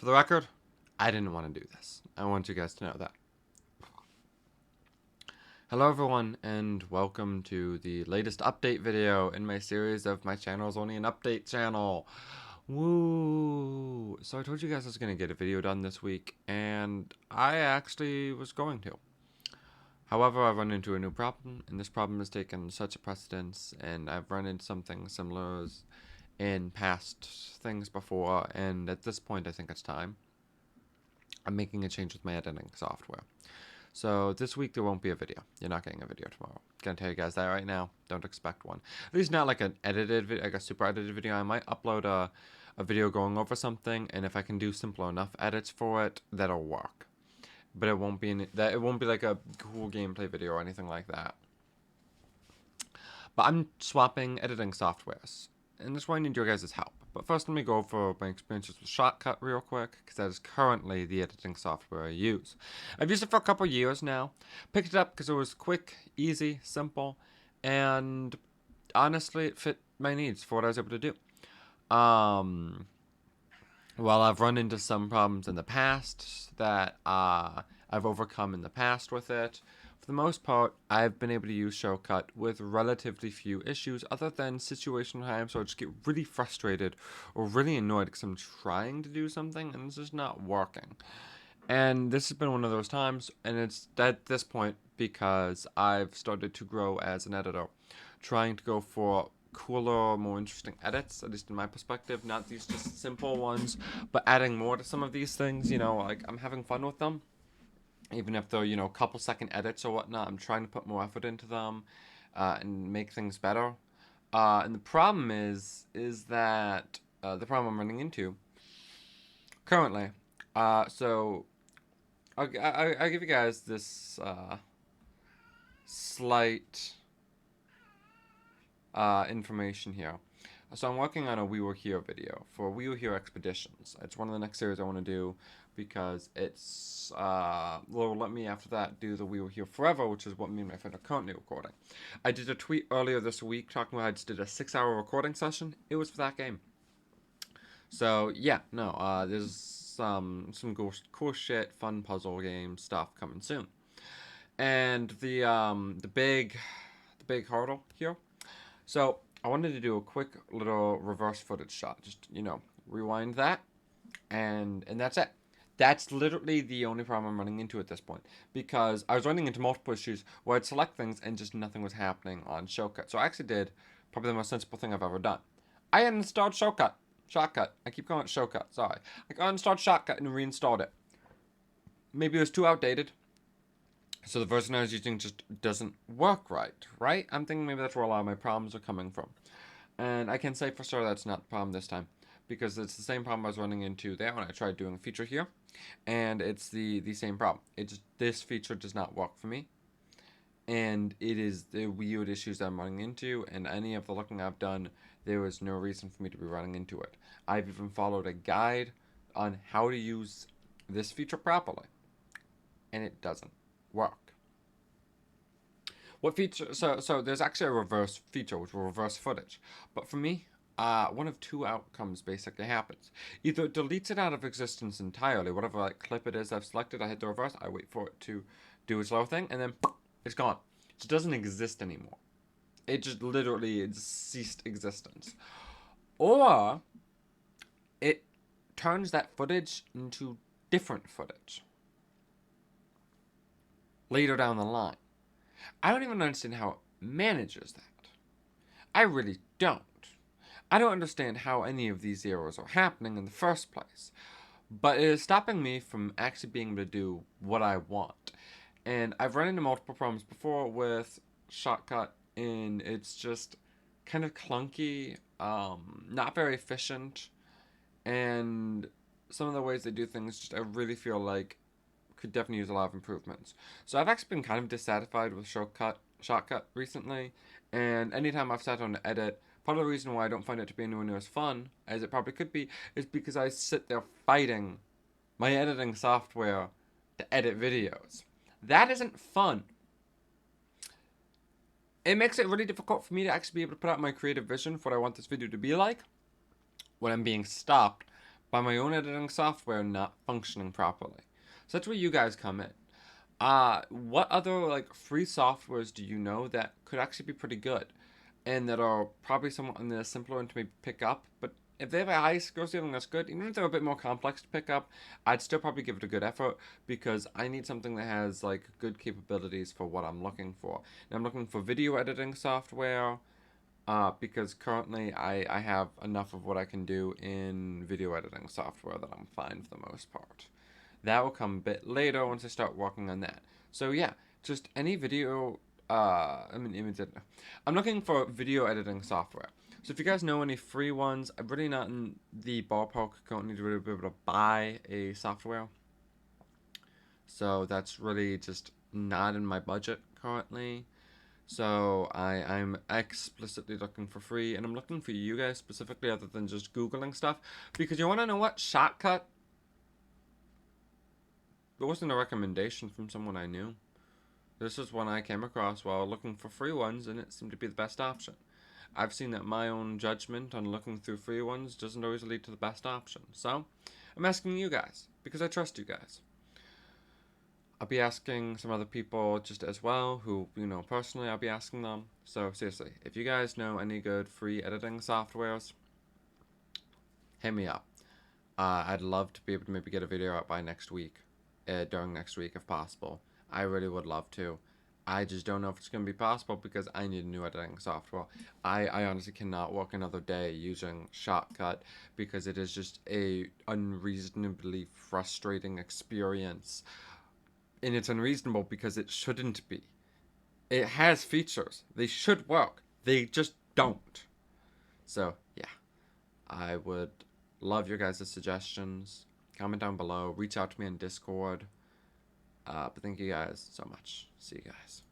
For the record, I didn't want to do this. I want you guys to know that. Hello everyone, and welcome to the latest update video in my series of my channel is only an update channel. Woo! So I told you guys I was going to get a video done this week, and I actually was going to. However, I've run into a new problem, and this problem has taken such a precedence, and I've run into something similar in past things before, and at this point I think it's time. I'm making a change with my editing software. So this week there won't be a video. You're not getting a video tomorrow. Gonna tell you guys that right now. Don't expect one. At least not like an edited video, like a super edited video. I might upload a video going over something, and if I can do simple enough edits for it, that'll work. But it won't be it won't be like a cool gameplay video or anything like that. But I'm swapping editing softwares, and that's why I need your guys' help. But first, let me go over my experiences with Shotcut real quick, because that is currently the editing software I use. I've used it for a couple years now. Picked it up because it was quick, easy, simple, and honestly, it fit my needs for what I was able to do. While I've run into some problems in the past that I've overcome in the past with it, for the most part, I've been able to use Shotcut with relatively few issues, other than situational times where I just get really frustrated or really annoyed because I'm trying to do something and it's just not working. And this has been one of those times, and it's at this point because I've started to grow as an editor, trying to go for cooler, more interesting edits, at least in my perspective, not these just simple ones, but adding more to some of these things, like I'm having fun with them. Even if they're, couple second edits or whatnot, I'm trying to put more effort into them and make things better. And the problem is that the problem I'm running into currently. So I'll give you guys this slight information here. So I'm working on a We Were Here video for We Were Here Expeditions. It's one of the next series I want to do because it's, will let me after that do the We Were Here Forever, which is what me and my friend are currently recording. I did a tweet earlier this week talking about I just did a 6-hour recording session. It was for that game. So yeah, no, there's some cool shit, fun puzzle game stuff coming soon. And the big hurdle here. So I wanted to do a quick little reverse footage shot. Just, rewind that, and that's it. That's literally the only problem I'm running into at this point, because I was running into multiple issues where I'd select things and just nothing was happening on Shotcut. So I actually did probably the most sensible thing I've ever done. I uninstalled Shotcut. I keep calling it Shotcut. Sorry. I uninstalled Shotcut and reinstalled it. Maybe it was too outdated. So the version I was using just doesn't work right? I'm thinking maybe that's where a lot of my problems are coming from. And I can say for sure that's not the problem this time, because it's the same problem I was running into there when I tried doing a feature here, and it's the same problem. This feature does not work for me, and it is the weird issues I'm running into, and any of the looking I've done, there was no reason for me to be running into it. I've even followed a guide on how to use this feature properly, and it doesn't work. What feature? So there's actually a reverse feature, which will reverse footage. But for me, one of two outcomes basically happens. Either it deletes it out of existence entirely, whatever clip it is I've selected, I hit the reverse, I wait for it to do its little thing, and then it's gone. It just doesn't exist anymore. It just literally it ceased existence. Or it turns that footage into different footage later down the line. I don't even understand how it manages that. I really don't. I don't understand how any of these errors are happening in the first place. But it is stopping me from actually being able to do what I want. And I've run into multiple problems before with Shotcut, and it's just kind of clunky, not very efficient, and some of the ways they do things just I really feel like could definitely use a lot of improvements. So I've actually been kind of dissatisfied with Shotcut recently, and anytime I've sat on to edit, part of the reason why I don't find it to be anywhere near as fun as it probably could be is because I sit there fighting my editing software to edit videos. That isn't fun. It makes it really difficult for me to actually be able to put out my creative vision for what I want this video to be like when I'm being stopped by my own editing software not functioning properly. So that's where you guys come in. What other like free softwares do you know that could actually be pretty good, and that are probably somewhat on the simpler one to maybe pick up? But if they have a high skill ceiling, that's good. Even if they're a bit more complex to pick up, I'd still probably give it a good effort because I need something that has like good capabilities for what I'm looking for. And I'm looking for video editing software. Because currently I have enough of what I can do in video editing software that I'm fine for the most part. That will come a bit later once I start working on that. So yeah, just any video. Image editor. I'm looking for video editing software. So if you guys know any free ones, I'm really not in the ballpark currently to really be able to buy a software. So that's really just not in my budget currently. So I'm explicitly looking for free, and I'm looking for you guys specifically other than just Googling stuff. Because you want to know what? Shotcut? It wasn't a recommendation from someone I knew. This is one I came across while looking for free ones, and it seemed to be the best option. I've seen that my own judgment on looking through free ones doesn't always lead to the best option. So, I'm asking you guys, because I trust you guys. I'll be asking some other people just as well, who, personally I'll be asking them. So, seriously, if you guys know any good free editing softwares, hit me up. I'd love to be able to maybe get a video out by next week, during next week if possible. I really would love to. I just don't know if it's going to be possible because I need new editing software. I honestly cannot work another day using Shotcut because it is just a unreasonably frustrating experience. And it's unreasonable because it shouldn't be. It has features. They should work. They just don't. So, yeah. I would love your guys' suggestions. Comment down below. Reach out to me on Discord. But thank you guys so much. See you guys.